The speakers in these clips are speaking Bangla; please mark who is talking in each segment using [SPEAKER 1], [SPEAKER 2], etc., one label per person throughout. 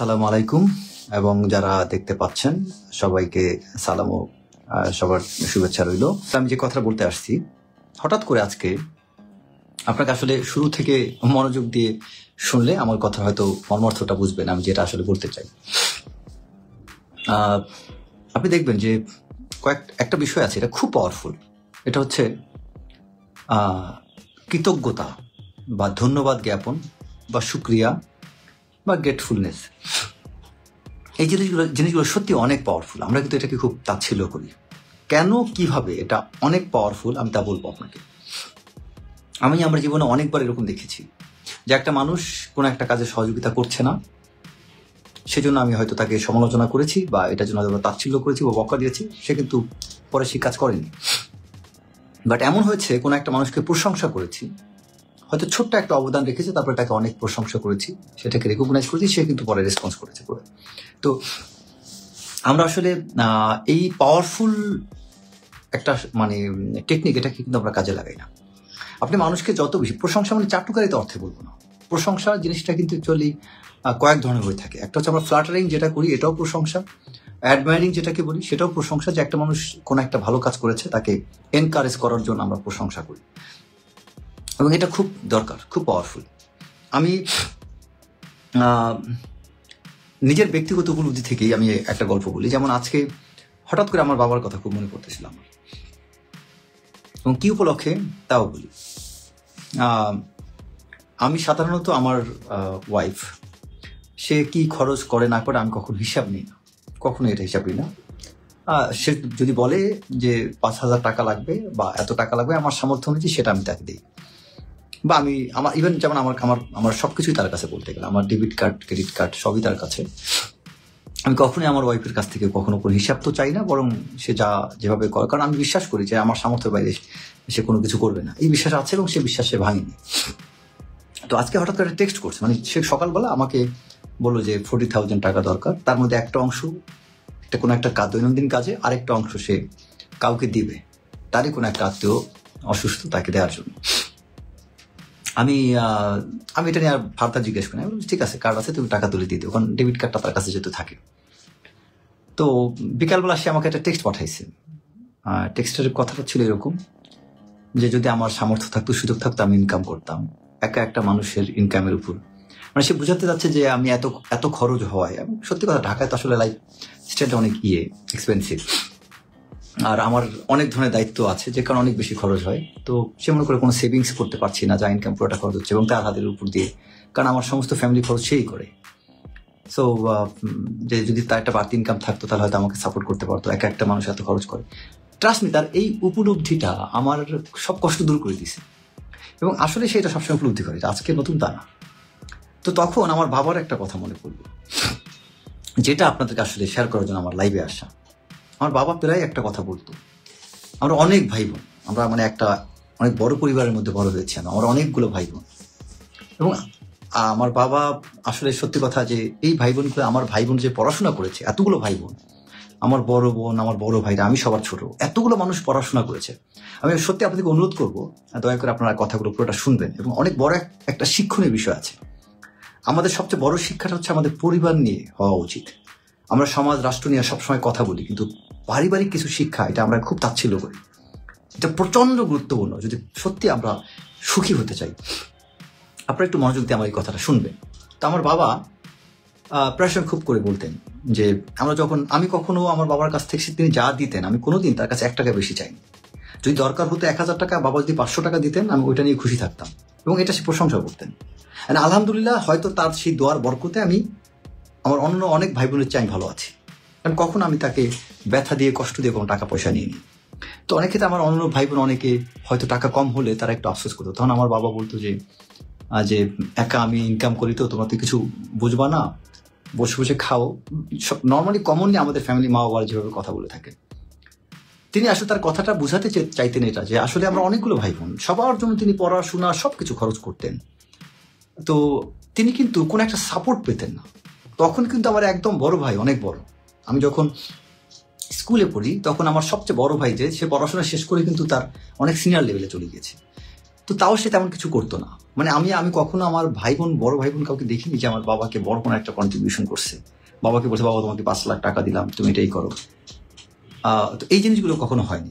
[SPEAKER 1] সালামু আলাইকুম এবং যারা দেখতে পাচ্ছেন সবাইকে সালাম ও সবার শুভেচ্ছা রইল। আমি যে কথা বলতে আসছি, হঠাৎ করে আজকে আপনাকে আসলে শুরু থেকে মনোযোগ দিয়ে শুনলে আমার কথা হয়তো মর্মার্থটা বুঝবেন আমি যেটা আসলে বলতে চাই। আপনি দেখবেন যে একটা বিষয় আছে, এটা খুব পাওয়ারফুল। এটা হচ্ছে কৃতজ্ঞতা বা ধন্যবাদ জ্ঞাপন বা শুক্রিয়া বা গ্রেটফুলনেস। এই জিনিসগুলো সত্যি অনেক পাওয়ারফুল। আমরা কিন্তু এটাকে খুব তাচ্ছিল্য করি। কেন, কিভাবে এটা অনেক পাওয়ারফুল আমি তা বলবো আপনাকে। আমি আমার জীবনে অনেকবার এরকম দেখেছি যে একটা মানুষ কোনো একটা কাজে সহযোগিতা করছে না, সেজন্য আমি হয়তো তাকে সমালোচনা করেছি বা এটার জন্য তাচ্ছিল্য করেছি বা বকা দিয়েছি, সে কিন্তু পরে সেই কাজ করেনি। বাট এমন হয়েছে কোনো একটা মানুষকে প্রশংসা করেছি, হয়তো ছোট্ট একটা অবদান রেখেছে, তারপরে তাকে অনেক প্রশংসা করেছি, সেটাকে রেকগনাইজ করেছি, সে কিন্তু পরে রেসপন্স করেছে করে। তো আমরা আসলে এই পাওয়ারফুল একটা টেকনিক, এটাকে কিন্তু আমরা কাজে লাগাই না। আপনি মানুষকে যত বেশি প্রশংসা, চাটুকারিতে অর্থে বলবো না, প্রশংসা জিনিসটা কিন্তু অ্যাকচুয়ালি কয়েক ধরনের হয়ে থাকে। একটা হচ্ছে আমরা ফ্ল্যাটারিং যেটা করি, এটাও প্রশংসা। অ্যাডমায়ারিং যেটাকে বলি, সেটাও প্রশংসা। যে একটা মানুষ কোনো একটা ভালো কাজ করেছে, তাকে এনকারেজ করার জন্য আমরা প্রশংসা করি, এবং এটা খুব দরকার, খুব পাওয়ারফুল। আমি নিজের ব্যক্তিগত উপলব্ধি থেকেই আমি একটা গল্প বলি। যেমন আজকে হঠাৎ করে আমার বাবার কথা খুব মনে পড়তেছিল আমার, এবং কি উপলক্ষে তাও বলি। আমি সাধারণত আমার ওয়াইফ, সে কি খরচ করে না করে আমি কখনো হিসাব নিই না, কখনো এটা হিসাব নিই না। সে যদি বলে যে 5,000 টাকা লাগবে বা এত টাকা লাগবে, আমার সামর্থ্য অনুযায়ী সেটা আমি তাকে দিই। বা আমি আমার ইভেন যেমন আমার সবকিছুই তার কাছে, বলতে গেলে আমার ডেবিট কার্ড, ক্রেডিট কার্ড সবই তার কাছে। আমি কখনোই আমার ওয়াইফের কাছ থেকে কখনো কোনো হিসাব তো চাই না, বরং সে যেভাবে করে, কারণ আমি বিশ্বাস করি যে আমার সামর্থ্যের বাইরে সে কোনো কিছু করবে না, এই বিশ্বাস আছে, এবং সে বিশ্বাস সে ভাঙেনি। তো আজকে হঠাৎ করে টেক্সট করছে, সে সকালবেলা আমাকে বললো যে 40,000 টাকা দরকার, তার মধ্যে একটা অংশ কোনো একটা কাজ, দৈনন্দিন কাজে, আরেকটা অংশ সে কাউকে দিবে, তারই কোনো একটা আত্মীয় অসুস্থ, তাকে দেওয়ার জন্য। আমি এটা নিয়ে আর ফার্দার জিজ্ঞেস করি। আমি বলছি ঠিক আছে, কার্ড আছে, তুমি টাকা তুলে দিয়ে দিও, কারণ ডেবিট কার্ডটা তার কাছে যেহেতু থাকে। তো বিকালবেলা সে আমাকে একটা টেক্সট পাঠাইছে। টেক্সটের কথাটা ছিল এরকম যে যদি আমার সামর্থ্য থাকতো, সুযোগ থাকতো, আমি ইনকাম করতাম একটা মানুষের ইনকামের উপর। সে বোঝাতে যাচ্ছে যে আমি এত খরচ হওয়ায়, সত্যি কথা ঢাকায় তো আসলে লাইফ স্টাইলটা অনেক এক্সপেন্সিভ, আর আমার অনেক ধরনের দায়িত্ব আছে, যে কারণে অনেক বেশি খরচ হয়। তো সে মনে করে কোনো সেভিংস করতে পারছি না, যা ইনকাম পুরোটা খরচ হচ্ছে, এবং তার হাতের উপর দিয়ে, কারণ আমার সমস্ত ফ্যামিলি খরচ সেই করে। সো যে যদি তার একটা বাড়তি ইনকাম থাকতো, তাহলে হয়তো আমাকে সাপোর্ট করতে পারতো। একটা মানুষ এত খরচ করে, ট্রাস্ট মি, তার এই উপলব্ধিটা আমার সব কষ্ট দূর করে দিছে, এবং আসলে সেটা সবসময় উপলব্ধি করে, আজকে নতুন তা না। তো তখন আমার বাবার একটা কথা মনে পড়লো, যেটা আপনাদেরকে আসলে শেয়ার করার জন্য আমার লাইভে আসা। আমার বাবা প্রায় একটা কথা বলতো, আমরা অনেক ভাই বোন, আমরা একটা অনেক বড় পরিবারের মধ্যে বড় হয়েছি, আমার অনেকগুলো ভাই বোন, এবং আমার বাবা আসলে সত্যি কথা যে এই ভাই বোনগুলো, আমার ভাই বোন যে পড়াশোনা করেছে, এতগুলো ভাই বোন, আমার বড় বোন, আমার বড় ভাইরা, আমি সবার ছোট, এতগুলো মানুষ পড়াশোনা করেছে। আমি সত্যি আপনাদেরকে অনুরোধ করবো, দয়া করে আপনারা কথাগুলো পুরোটা শুনবেন, এবং অনেক বড় একটা শিক্ষণীয় বিষয় আছে। আমাদের সবচেয়ে বড় শিক্ষাটা হচ্ছে আমাদের পরিবার নিয়ে হওয়া উচিত। আমরা সমাজ, রাষ্ট্র নিয়ে সবসময় কথা বলি, কিন্তু পারিবারিক কিছু শিক্ষা, এটা আমরা খুব তাচ্ছিল্য করি। এটা প্রচন্ড গুরুত্বপূর্ণ যদি সত্যি আমরা সুখী হতে চাই। আপনারা একটু মনোযোগ দিয়ে আমার এই কথাটা শুনবেন। তো আমার বাবা প্রায় সময় খুব করে বলতেন যে আমি কখনো আমার বাবার কাছ থেকে তিনি যা দিতেন, আমি কোনোদিন তার কাছে 1 টাকা বেশি চাইনি। যদি দরকার হতো 1,000 টাকা, বাবা যদি 500 টাকা দিতেন, আমি ওইটা নিয়ে খুশি থাকতাম, এবং এটা সে প্রশংসা করতেন। আলহামদুলিল্লাহ, হয়তো তার সেই দোয়ার বরকতে আমি আমার অন্য অনেক ভাই বোনের চেয়ে আমি ভালো আছি, কারণ কখনো আমি তাকে ব্যথা দিয়ে, কষ্ট দিয়ে কোনো টাকা পয়সা নিয়ে নিই। তো অনেক ক্ষেত্রে আমার অন্য ভাই বোন অনেকে হয়তো টাকা কম হলে তারা একটু আফসোস করতো। তখন আমার বাবা বলতো যে একা আমি ইনকাম করি, তো তোমরা তো কিছু বুঝবা না, বসে বসে খাও। নর্মালি কমনলি আমাদের ফ্যামিলি, মা বাবা যেভাবে কথা বলে থাকে, তিনি আসলে তার কথাটা বুঝাতে চাইতেন এটা, যে আসলে আমরা অনেকগুলো ভাই বোন, সবার জন্য তিনি পড়াশোনা সবকিছু খরচ করতেন। তো তিনি কিন্তু কোনো একটা সাপোর্ট পেতেন না। তখন কিন্তু আমার একদম বড় ভাই, অনেক বড়, আমি যখন স্কুলে পড়ি, তখন আমার সবচেয়ে বড় ভাই, যে সে পড়াশোনা শেষ করে কিন্তু তার অনেক সিনিয়র লেভেলে চলে গিয়েছে। তো তাও সে তেমন কিছু করতো না। মানে আমি কখনো আমার ভাই বোন, বড় ভাই বোন কাউকে দেখিনি যে আমার বাবাকে বড় কোনো একটা কন্ট্রিবিউশন করছে, বাবাকে বলছে বাবা তোমাকে 5 লাখ টাকা দিলাম, তুমি এটাই করো। তো এই জিনিসগুলো কখনো হয়নি।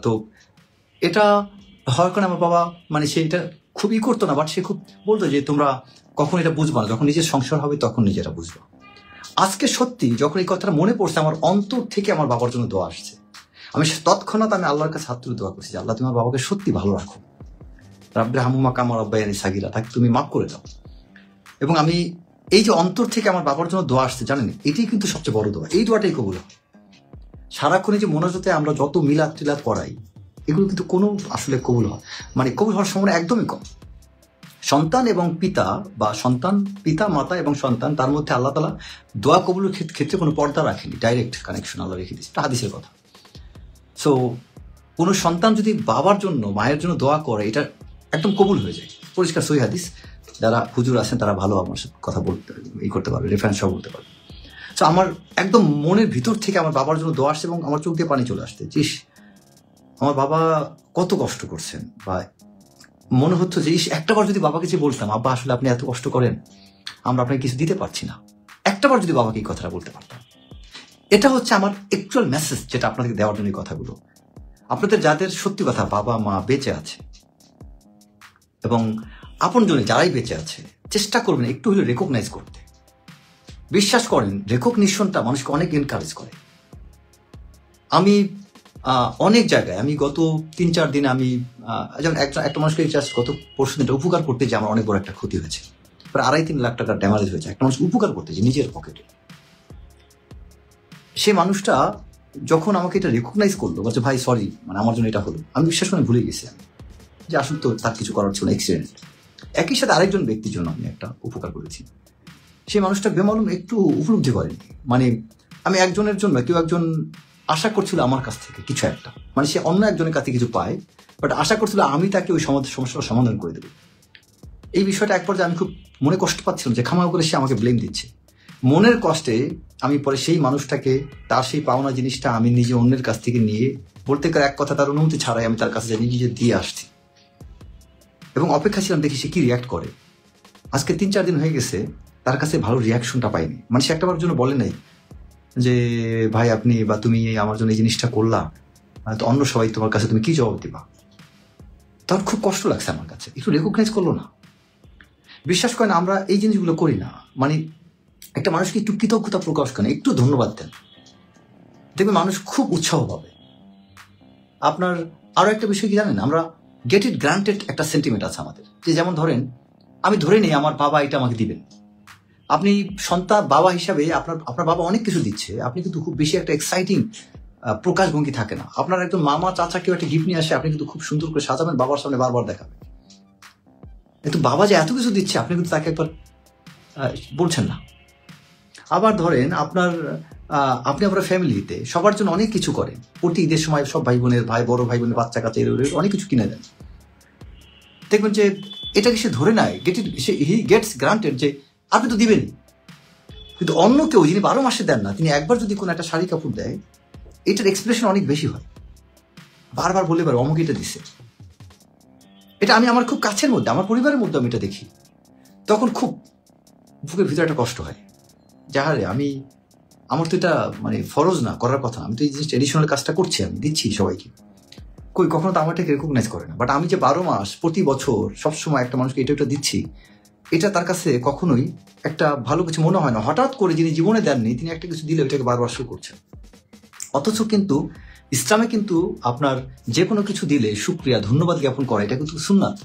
[SPEAKER 1] তো এটা হওয়ার কারণে আমার বাবা মানে সে এটা খুবই করতো না, বাট সে খুব বলতো যে তোমরা কখন এটা বুঝবা না, যখন নিজের সংসার হবে তখন নিজেরা বুঝবা। আজকে সত্যি যখন এই কথাটা মনে পড়ছে, আমার অন্তর থেকে আমার বাবার জন্য দোয়া আসছে। আমি তৎক্ষণাৎ আমি আল্লাহর কাছে হাত তুলে দোয়া করছি, আল্লাহ তুমি আমার বাবাকে সত্যি ভালো রাখো, রাব্বে হামুমা কামা রাব্বায়ানি সাগীরা, তাকে তুমি মাফ করে দাও। এবং আমি এই যে অন্তর থেকে আমার বাবার জন্য দোয়া আসছে, জানেন এটাই কিন্তু সবচেয়ে বড় দোয়া, এই দোয়াটাই কবুল হয়। সারাক্ষণে যে মোনাজাতে আমরা যত মিলাদ টিলাদ করাই, এগুলো কিন্তু কোনো আসলে কবুল হয় মানে কবুল হওয়ার সম্ভাবনা একদমই কম। সন্তান এবং পিতা বা সন্তান, পিতা মাতা এবং সন্তান, তার মধ্যে আল্লাহ তাআলা দোয়া কবুলের ক্ষেত্রে কোনো পর্দা রাখেনি, ডাইরেক্ট কানেকশন আল্লাহ রেখে দিয়েছে, এটা হাদিসের কথা। সো কোনো সন্তান যদি বাবার জন্য মায়ের জন্য দোয়া করে, এটা একদম কবুল হয়ে যায়, পরিষ্কার সহিহ হাদিস। যারা হুজুর আছেন তারা ভালো আমার সাথে কথা বলতে করতে পারবে, রেফারেন্স সহ বলতে পারবে। তো আমার একদম মনের ভিতর থেকে আমার বাবার জন্য দোয়া আসছে এবং আমার চোখ দিয়ে পানি চলে আসছে। আমার বাবা কত কষ্ট করছেন, বা মনে হচ্ছে যে একটাবার যদি বাবাকে যে বলতাম আব্বা আসলে আপনি এত কষ্ট করেন, আমরা আপনাকে কিছু দিতে পারছি না, একটাবার যদি বাবাকে এই কথাটা বলতে পারতাম। এটা হচ্ছে আমার অ্যাকচুয়াল মেসেজ, যেটা আপনাদেরকে দেওয়ার জন্য এই কথাগুলো। আপনাদের যাদের সত্যি কথা বাবা মা বেঁচে আছে এবং আপনজনে যারাই বেঁচে আছে, চেষ্টা করবেন একটু হলে রেকগনাইজ করতে। বিশ্বাস করেন রেকগনিশনটা মানুষকে অনেক এনকারেজ করে। আমি অনেক জায়গায় আমি গত 3-4 দিনে আমি যেমন একটা মানুষকে জাস্ট গত পরশু দিনটা উপকার করতে যে আমার অনেক বড় একটা ক্ষতি হয়েছে, প্রায় 2.5-3 লাখ টাকার ড্যামেজ হয়েছে, একটা মানুষ উপকার করতে যে নিজের পকেটে। সে মানুষটা যখন আমাকে এটা রেকগনাইজ করলো, বলছে ভাই সরি, মানে আমার জন্য এটা হলো, আমি বিশ্বাস করে ভুলে গেছি আমি যে আসলে তো তার কিছু করার ছিল, অ্যাক্সিডেন্ট। একই সাথে আরেকজন ব্যক্তির জন্য আমি একটা উপকার করেছি, সেই মানুষটা বেমালুম একটু উপলব্ধি করেনি। মানে আমি একজনের জন্য, কেউ একজন আশা করছিল আমার কাছ থেকে কিছু একটা, মানে সে অন্য একজনের কাছে কিছু পায়, বাট আশা করছিল আমি তাকে ওই সমস্যার সমাধান করে দেবো। এই বিষয়টা এক পর্যায়ে আমি খুব মনে কষ্ট পাচ্ছিলাম যে খামাও করে সে আমাকে ব্লেম দিচ্ছে। মনের কষ্টে আমি পরে সেই মানুষটাকে, তার সেই পাওনা জিনিসটা আমি নিজে অন্যের কাছ থেকে নিয়ে, বলতে গেলে এক কথা তার অনুমতি ছাড়াই আমি তার কাছে নিজে দিয়ে আসছি এবং অপেক্ষা ছিলাম দেখি সে কি রিয়াক্ট করে। আজকে 3-4 দিন হয়ে গেছে, তার কাছে ভালো রিয়াকশনটা পাইনি। মানে সে একটাবার জন্য বলে নাই যে ভাই আপনি বা তুমি আমার জন্য এই জিনিসটা করলা, তো অন্য সবাই তোমার কাছে তুমি কি জবাব দিবা। তখন খুব কষ্ট লাগছে আমার কাছে, একটু রেকগনাইজ করলো না। বিশ্বাস করেন আমরা এই জিনিসগুলো করি না। মানে একটা মানুষকে একটু কৃতজ্ঞতা প্রকাশ করেন, একটু ধন্যবাদ দেন, দেখবেন মানুষ খুব উৎসাহ পাবে। আপনার আরো একটা বিষয় কি জানেন, আমরা গেট ইট গ্রান্টেড একটা সেন্টিমেন্ট আছে আমাদের, যে যেমন ধরেন আমি ধরে নিই আমার বাবা এটা আমাকে দিবেন। আপনি সন্তান বাবা হিসাবে আপনার বাবা অনেক কিছু দিচ্ছে, আপনি কিন্তু খুব বেশি একটা এক্সাইটিং প্রকাশভঙ্গি থাকে না। আপনার একজন মামা চাচা কেউ একটা গিফট নিয়ে আসে, আপনি কিন্তু খুব সুন্দর করে সাজাবেন, বাবার সামনে বারবার দেখাবেন। কিন্তু বাবা যে এত কিছু দিচ্ছে আপনি কিন্তু তাকে একবার বলছেন না। আবার ধরেন আপনি আপনার ফ্যামিলিতে সবার জন্য অনেক কিছু করেন, প্রতি ঈদের সময় সব বড় ভাই বোনের বাচ্চা কাচ্চা অনেক কিছু কিনে দেন। দেখবেন যে এটাকে সে ধরে নেয়, হি গেটস গ্রান্টেড যে আপনি তো দিবেনই। কিন্তু অন্য কেউ যিনি 12 মাসে দেন না, তিনি একবার যদি কোনো একটা শাড়ি কাপড় দেয়, এটার এক্সপ্রেশন অনেক বেশি হয়, বারবার বলে পারে অমুক এটা দিছে। এটা আমি আমার খুব কাছের মধ্যে, আমার পরিবারের মধ্যে আমি এটা দেখি, তখন খুব বুকের ভিতরে একটা কষ্ট হয়। যাহারে আমার তো এটা মানে ফরজ না, করার কথা, আমি তো এই যে ট্রেডিশনাল কাজটা করছি, আমি দিচ্ছি সবাইকে, কখনো তো আমারটাকে রেকগনাইজ করে না। বাট আমি যে 12 মাস প্রতি বছর সবসময় একটা মানুষকে এটা দিচ্ছি, এটা তার কাছে কখনোই একটা ভালো কিছু মনে হয় না। হঠাৎ করে যিনি জীবনে দেননি, তিনি একটা কিছু দিলে ওইটাকে বারবার শো করছেন। অথচ কিন্তু ইসলামে কিন্তু আপনার যে কোনো কিছু দিলে শুকরিয়া, ধন্যবাদ জ্ঞাপন করা, এটা কিন্তু সুন্নাত,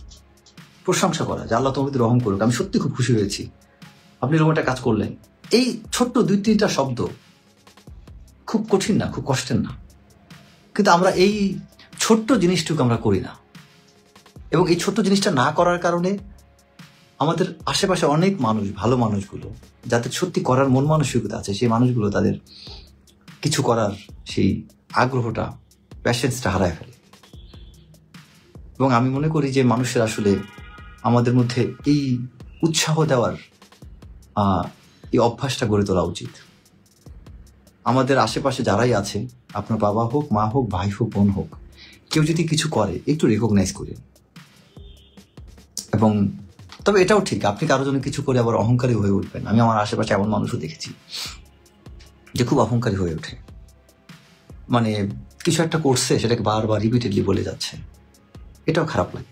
[SPEAKER 1] প্রশংসা করা, যে আল্লাহ তোমাকে রহম করুক, আমি সত্যি খুব খুশি হয়েছি আপনি এরকম একটা কাজ করলেন। এই ছোট্ট 2-3টা শব্দ খুব কঠিন না, খুব কষ্টের না, কিন্তু আমরা এই ছোট্ট জিনিসটুকু আমরা করি না। এবং এই ছোট্ট জিনিসটা না করার কারণে আমাদের আশেপাশে অনেক মানুষ, ভালো মানুষগুলো যাদের সত্যি করার মন মানসিকতা আছে, সেই মানুষগুলো তাদের কিছু করার সেই আগ্রহটা, প্যাশনেসটা হারায় ফেলে। এবং আমি মনে করি যে মানুষের আসলে আমাদের মধ্যে এই উৎসাহ দেওয়ার এই অভ্যাসটা গড়ে তোলা উচিত। আমাদের আশেপাশে যারাই আছে, আপনার বাবা হোক, মা হোক, ভাই হোক, বোন হোক, কেউ যদি কিছু করে একটু রেকগনাইজ করে, এবং তবে এটাও ঠিক, আপনি কারোর জন্য কিছু করে আবার অহংকারী হয়ে উঠবেন। আমি আমার আশেপাশে এমন মানুষও দেখেছি যে খুব অহংকারী হয়ে ওঠে, মানে কিছু একটা করছে সেটাকে বারবার রিপিটেডলি বলে যাচ্ছে, এটাও খারাপ লাগে।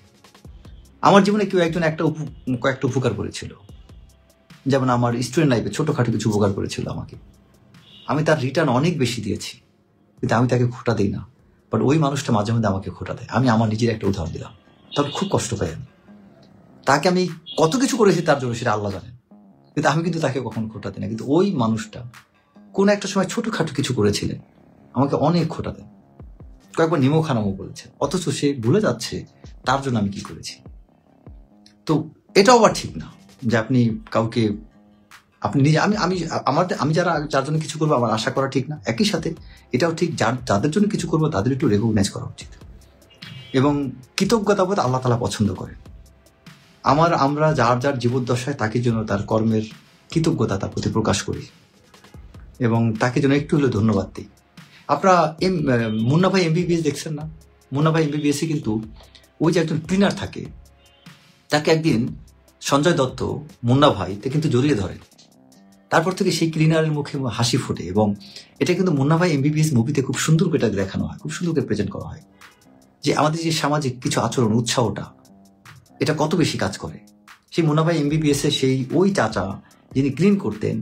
[SPEAKER 1] আমার জীবনে কেউ একজন কয়েকটা উপকার করেছিল, যেমন আমার স্টুডেন্ট লাইফে ছোটখাটো কিছু উপকার করেছিল আমাকে, আমি তার রিটার্ন অনেক বেশি দিয়েছি, কিন্তু আমি তাকে খোটা দিই না, বাট ওই মানুষটা মাঝে মধ্যে আমাকে খোটা দেয়। আমি আমার নিজের একটা উদাহরণ দিলাম, তবে খুব কষ্ট পাই আমি। তাকে আমি কত কিছু করেছি তার জন্য সেটা আল্লাহ জানেন, কিন্তু আমি কিন্তু তাকে কখনো খোটা দিই না। কিন্তু ওই মানুষটা কোন একটা সময় ছোটখাটো কিছু করেছিলেন, আমাকে অনেক খোটা দেন, কয়েকবার নিমো খানামো বলেছে, অথচ সে ভুলে যাচ্ছে তার জন্য আমি কি করেছি। তো এটাও আবার ঠিক না যে আপনি কাউকে আপনি নিজে আমি যার জন্য কিছু করবো আমার আশা করা ঠিক না। একই সাথে এটাও ঠিক যাদের জন্য কিছু করবো তাদের একটু রেকগনাইজ করা উচিত। এবং কৃতজ্ঞতাবোধ আল্লাহ তাআলা পছন্দ করেন। আমরা যার জীবদ্দশায় তাকে জন্য তার কর্মের কৃতজ্ঞতা তার প্রতি প্রকাশ করি এবং তাকে জন্য একটু হলে ধন্যবাদ দিই। আপনারা মুন্না ভাই MBBS দেখছেন না? মুন্না ভাই MBBS কিন্তু ওই যে একজন ক্লিনার থাকে, তাকে একদিন সঞ্জয় দত্ত মুন্না ভাই তে কিন্তু জড়িয়ে ধরে, তারপর থেকে সেই ক্লিনারের মুখে হাসি ফোটে। এবং এটা কিন্তু মুন্না ভাই MBBS মুভিতে খুব সুন্দর করে দেখানো হয়, খুব সুন্দর করে প্রেজেন্ট করা হয় যে আমাদের যে সামাজিক কিছু আচরণ, উৎসাহটা এটা কত বেশি কাজ করে। সেই মুন্না ভাই MBBS এর সেই ওই চাচা যিনি ক্লিন করতেন,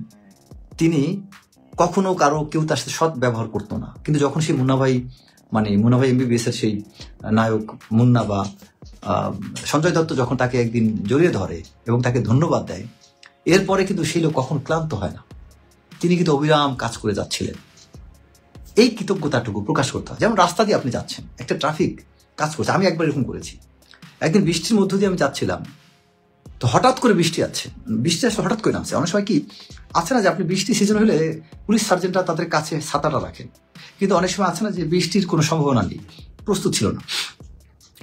[SPEAKER 1] তিনি কখনো কেউ তার সাথে সৎ ব্যবহার করতো না, কিন্তু যখন সেই মুন্না ভাই MBBS এর সেই নায়ক মুন্না বা সঞ্জয় দত্ত যখন তাকে একদিন জড়িয়ে ধরে এবং তাকে ধন্যবাদ দেয়, এরপরে কিন্তু সেই লোক কখনো ক্লান্ত হয় না, তিনি কিন্তু অবিরাম কাজ করে যাচ্ছিলেন। এই কৃতজ্ঞতাটুকু প্রকাশ করতে হয়। যেমন রাস্তা দিয়ে আপনি যাচ্ছেন, একটা ট্রাফিক কাজ করছে, আমি একবার এরকম করেছি। একদিন বৃষ্টির মধ্য দিয়ে আমি যাচ্ছিলাম, তো হঠাৎ করে বৃষ্টি আসলে হঠাৎ করে নামছে। অনেক সময় কি আছে না যে আপনি বৃষ্টি সিজন হলে পুলিশ সার্জেন্টরা তাদের কাছে ছাতাটা রাখেন, কিন্তু অনেক সময় আছে না যে বৃষ্টির কোনো সম্ভাবনা নেই, প্রস্তুত ছিল না,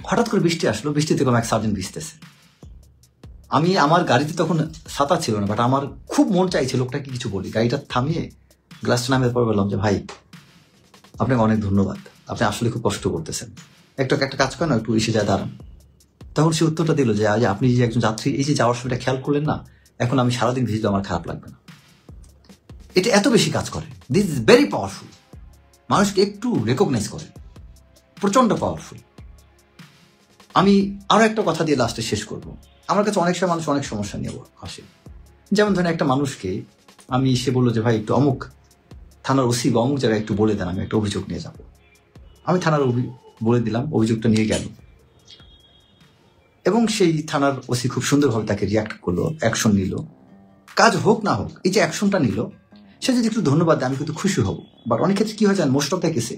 [SPEAKER 1] হঠাৎ করে বৃষ্টি আসলো, বৃষ্টিতে কোনো এক সার্জেন্ট ভিজতেছে। আমার গাড়িতে তখন ছাতা ছিল না, বাট আমার খুব মন চাইছে লোকটাকে কিছু বলি। গাড়িটা থামিয়ে গ্লাসটা নামিয়ে পর বললাম যে ভাই আপনাকে অনেক ধন্যবাদ, আপনি আসলে খুব কষ্ট করতেছেন, একটা কাজ করেন, একটু এসে যায় দাঁড়ান। তখন সে উত্তরটা দিল যে আপনি যে একজন যাত্রী, এই যে যাওয়ার সময়টা খেয়াল করলেন না, এখন আমি সারাদিন ভিজলে আমার খারাপ লাগবে না। এটা এত বেশি কাজ করে, দিস ইজ ভেরি পাওয়ারফুল। মানুষকে একটু রেকগনাইজ করে, প্রচন্ড পাওয়ারফুল। আমি আরো একটা কথা দিয়ে লাস্টে শেষ করব। আমার কাছে অনেক সময় মানুষ অনেক সমস্যা নিয়ে আসে। যেমন ধরেন একটা মানুষকে সে বললো যে ভাই একটু অমুক থানার ওসি বা অমুক জায়গায় একটু বলে দেন, আমি একটা অভিযোগ নিয়ে যাব। আমি থানার বলে দিলাম, অভিযোগটা নিয়ে গেল এবং সেই থানার ওসি খুব সুন্দরভাবে তাকে রিয়াক্ট করলো, অ্যাকশন নিল। কাজ হোক না হোক, এই যে অ্যাকশনটা নিল, সে যদি একটু ধন্যবাদ দেয় আমি কিন্তু খুশি হব। বাট অনেক ক্ষেত্রে কি হয় জানেন, মোস্ট অফ দ্য কেসে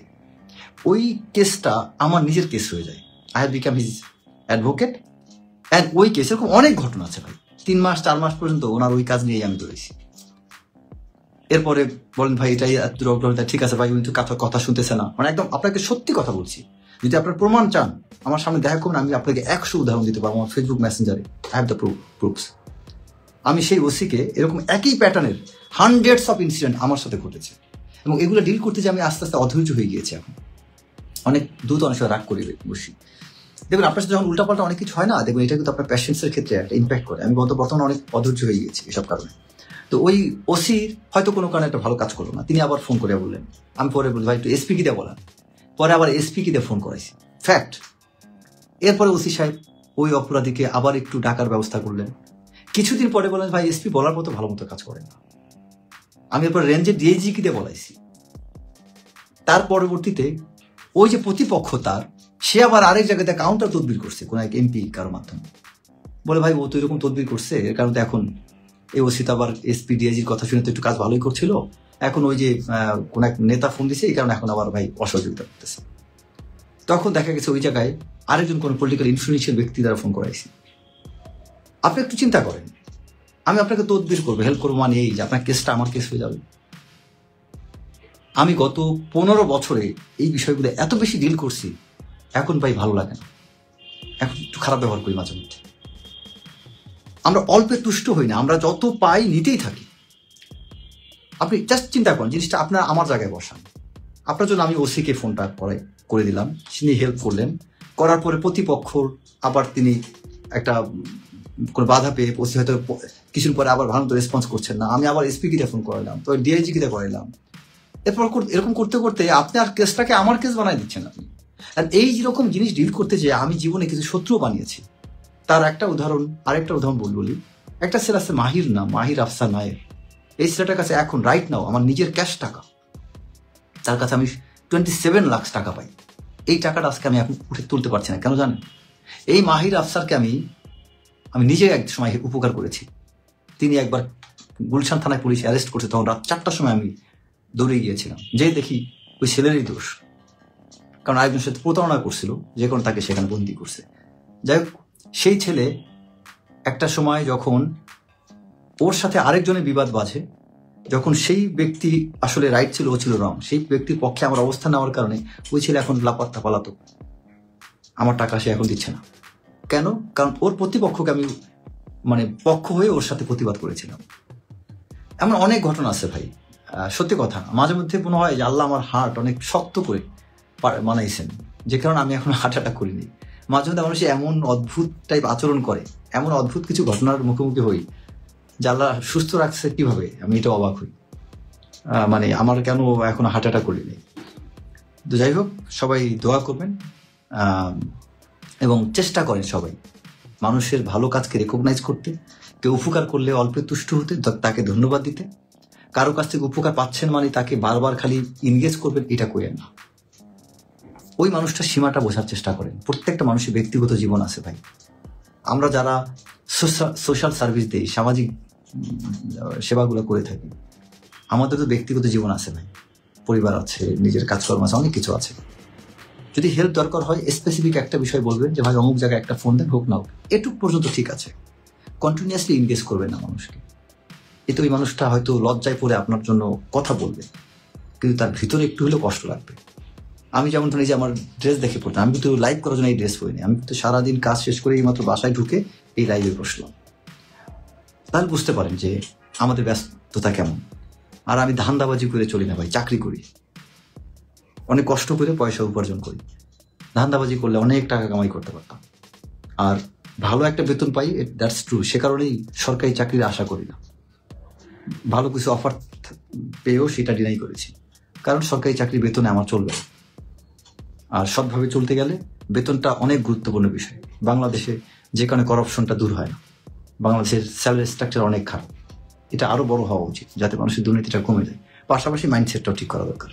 [SPEAKER 1] ওই কেসটা আমার নিজের কেস হয়ে যায়। I have become his advocate and ওই কেস এরকম অনেক ঘটনা আছে ভাই। 3 মাস 4 মাস পর্যন্ত ওনার ওই কাজ নিয়েই আমি দৌড়েছি। এরপরে বলেন ভাই এটাই ঠিক আছে ভাই, কিন্তু কথা শুনতেছে না, মানে একদম আপনাকে সত্যি কথা বলছি। যদি আপনার প্রমাণ চান আমার সামনে দেখা করুন, আমি আপনাকে 100 উদাহরণ দিতে পারবো আমার ফেসবুক মেসেঞ্জারে। I have the proofs. আমি সেই ওসিকে এরকম একই প্যাটার্নের হান্ড্রেডস অফ ইনসিডেন্ট আমার সাথে ঘটেছে এবং এগুলো ডিল করতে যে আমি আস্তে আস্তে অধৈর্য হয়ে গিয়েছি। এখন অনেক দ্রুত অনেক সময় রাগ করে বসি। দেখবেন আপনার সাথে যখন উল্টাপাল্টা অনেক কিছু হয় না, দেখবেন এটা কিন্তু আপনার প্যাশেন্সের ক্ষেত্রে একটা ইম্প্যাক্ট করে। আমি বর্তমানে অনেক অধৈর্য হয়ে গিয়েছি এসব কারণে। তো ওই ওসির হয়তো কোনো কারণে একটা ভালো কাজ করলো না, তিনি আবার ফোন করে বললেন, আমি পরে বলি ভাই একটু এসপি কি দিয়ে বলেন, পরে আবার এসপি কি দিয়ে ফোন করাইছি, ফ্যাক্ট। এরপরে ওসি সাহেব ওই অপরাধীকে আবার একটু ডাকার ব্যবস্থা করলেন। কিছুদিন পরে বলেন ভাই এসপি বলার মতো ভালো মতো কাজ করেন না, আমি এরপর রেঞ্জের ডিআইজি কি দিয়ে বলাইছি। তার পরবর্তীতে ওই যে প্রতিপক্ষ সে আবার আরেক জায়গাতে কাউন্টার তদবির করছে কোন এক এমপি কারো মাধ্যমে, বলে ভাই ও তো এরকম তদবির করছে, এর কারণে এখন এই ওসি তো আবার এসপি ডিআইজির কথা শুনে তো একটু কাজ ভালোই করছিল, এখন ওই যে কোন এক নেতা ফোন দিছে, এই কারণে এখন আবার ভাই অসহযোগিতা করতেছে। তখন দেখা গেছে ওই জায়গায় আরেকজন কোন পলিটিক্যাল ইনফ্লুয়েন্সিয়াল ব্যক্তি দ্বারা ফোন করাইছি। আপনি একটু চিন্তা করেন, আমি আপনাকে তদবির করবো, হেল্প করবো, মানে এই যে আপনার কেসটা আমার কেস হয়ে যাবে। আমি গত 15 বছরে এই বিষয়গুলো এত বেশি ডিল করছি, এখন ভাই ভালো লাগে না, এখন একটু খারাপ ব্যবহার করি মাঝে মধ্যে। আমরা অল্পে তুষ্ট হই না, আমরা যত পাই নিতেই থাকি। আপনি জাস্ট চিন্তা করেন জিনিসটা আপনার আমার জায়গায় বসান। আপনার জন্য আমি ওসিকে ফোনটা করে দিলাম, তিনি হেল্প করলেন, করার পরে প্রতিপক্ষ আবার তিনি একটা কোনো বাধা পেয়ে ওসি হয়তো কিছুর পরে আবার ভালো রেসপন্স করছেন না, আমি আবার এসপি কিটা ফোন করালাম, তো ডিআইজি কিটা করাইলাম, এরপর এরকম করতে করতে আপনি আর কেসটাকে আমার কেস বানাই দিচ্ছেন আপনি। আর এই যেরকম জিনিস ডিল করতে যেয়ে আমি জীবনে কিছু শত্রু বানিয়েছি। তার আরেকটা উদাহরণ বলি। একটা ছেলে আছে মাহির নাম, মাহির আফসার নায়ের। এই ছেলেটার কাছে এখন রাইট নাও আমার নিজের ক্যাশ টাকা, তার কাছে আমি 27 লাখ টাকা পাই। এই টাকাটা আজকে আমি এখন উঠে তুলতে পারছি না, কেন জানেন? এই মাহির আফসারকে আমি নিজে এক সময় উপকার করেছি। তিনি একবার গুলশান থানায় পুলিশ অ্যারেস্ট করছে, তখন রাত 4টার সময় আমি দৌড়ে গিয়েছিলাম, যে দেখি ওই ছেলেরই দোষ, কারণ আরেকজনের সাথে প্রতারণা করছিল, যে কোনো তাকে সেখানে বন্দি করছে। যাই হোক, সেই ছেলে একটা সময় যখন ওর সাথে আরেকজনের বিবাদ বাজে, যখন সেই ব্যক্তি আসলে রাইট ছিল, ও ছিল রং, সেই ব্যক্তির পক্ষে আমার অবস্থান নেওয়ার কারণে ওই ছেলে এখন লাপাত্তা পালাতক। আমার টাকা সে এখন দিচ্ছে না। কেন? কারণ ওর প্রতিপক্ষকে আমি পক্ষ হয়ে ওর সাথে প্রতিবাদ করেছিলাম। এমন অনেক ঘটনা আছে ভাই। সত্যি কথা, মাঝে মধ্যে মনে হয় যে আল্লাহ আমার হার্ট অনেক শক্ত করে বানাইছেন, যে কারণে আমি এখন হার্ট অ্যাটাক করিনি। মাঝে মধ্যে মানুষ এমন অদ্ভুত টাইপ আচরণ করে, এমন অদ্ভুত কিছু ঘটনার মুখোমুখি হই, যে আল্লাহ সুস্থ রাখছে কিভাবে, আমি এটা অবাক হই। আমার কেন এখন হার্ট অ্যাটাক করিনি। তো যাই হোক, সবাই দোয়া করবেন এবং চেষ্টা করেন সবাই মানুষের ভালো কাজকে রেকগনাইজ করতে, কেউ উপকার করলে অল্পে তুষ্ট হতে, তাকে ধন্যবাদ দিতে। কারো কাছ থেকে উপকার পাচ্ছেন তাকে বারবার খালি ইনগেজ করবেন, এটা করেন না। ওই মানুষটার সীমাটা বোঝার চেষ্টা করেন। প্রত্যেকটা মানুষের ব্যক্তিগত জীবন আছে ভাই। আমরা যারা সোশ্যাল সার্ভিস দিই, সামাজিক সেবাগুলো করে থাকি, আমাদের তো ব্যক্তিগত জীবন আছে ভাই, পরিবার আছে, নিজের কাজকর্ম আছে, অনেক কিছু আছে। যদি হেল্প দরকার হয়, স্পেসিফিক একটা বিষয় বলবেন যে ভাই অমুক জায়গায় একটা ফোন দেন, হোক না হোক, এটুক পর্যন্ত ঠিক আছে। কন্টিনিউয়াসলি ইনগেজ করবেন না মানুষকে। এতে ওই মানুষটা হয়তো লজ্জায় পড়ে আপনার জন্য কথা বলবে, কিন্তু তার ভিতরে একটু হলেও কষ্ট লাগবে। আমি যেমন ধরেন, যে আমার ড্রেস দেখে পড়তাম, আমি কিন্তু লাইভ করার জন্য এই ড্রেস পরিনি, আমি কিন্তু সারাদিন কাজ শেষ করে এইমাত্র বাসায় ঢুকে এই লাইভে বসলাম। তাহলে বুঝতে পারেন যে আমাদের ব্যস্ততা কেমন। আর আমি ধান্দাবাজি করে চলি না ভাই, চাকরি করি, অনেক কষ্ট করে পয়সা উপার্জন করি। ধান্দাবাজি করলে অনেক টাকা কামাই করতে পারতাম, আর ভালো একটা বেতন পাই, দ্যাটস ট্রু। সে কারণেই সরকারি চাকরির আশা করি না। ভালো কিছু অফার পেয়েও সেটা ডিনাই করেছি, কারণ সরকারি চাকরির বেতনে আমার চলবে না। আর সৎভাবে চলতে গেলে বেতনটা অনেক গুরুত্বপূর্ণ বিষয়। বাংলাদেশে যে কারণে করাপশনটা দূর হয় না, বাংলাদেশের স্যালারি স্ট্রাকচার অনেক খারাপ। এটা আরো বড় হওয়া উচিত, যাতে মানুষের দুর্নীতিটা কমে যায়। পাশাপাশি মাইন্ডসেটটাও ঠিক করা দরকার।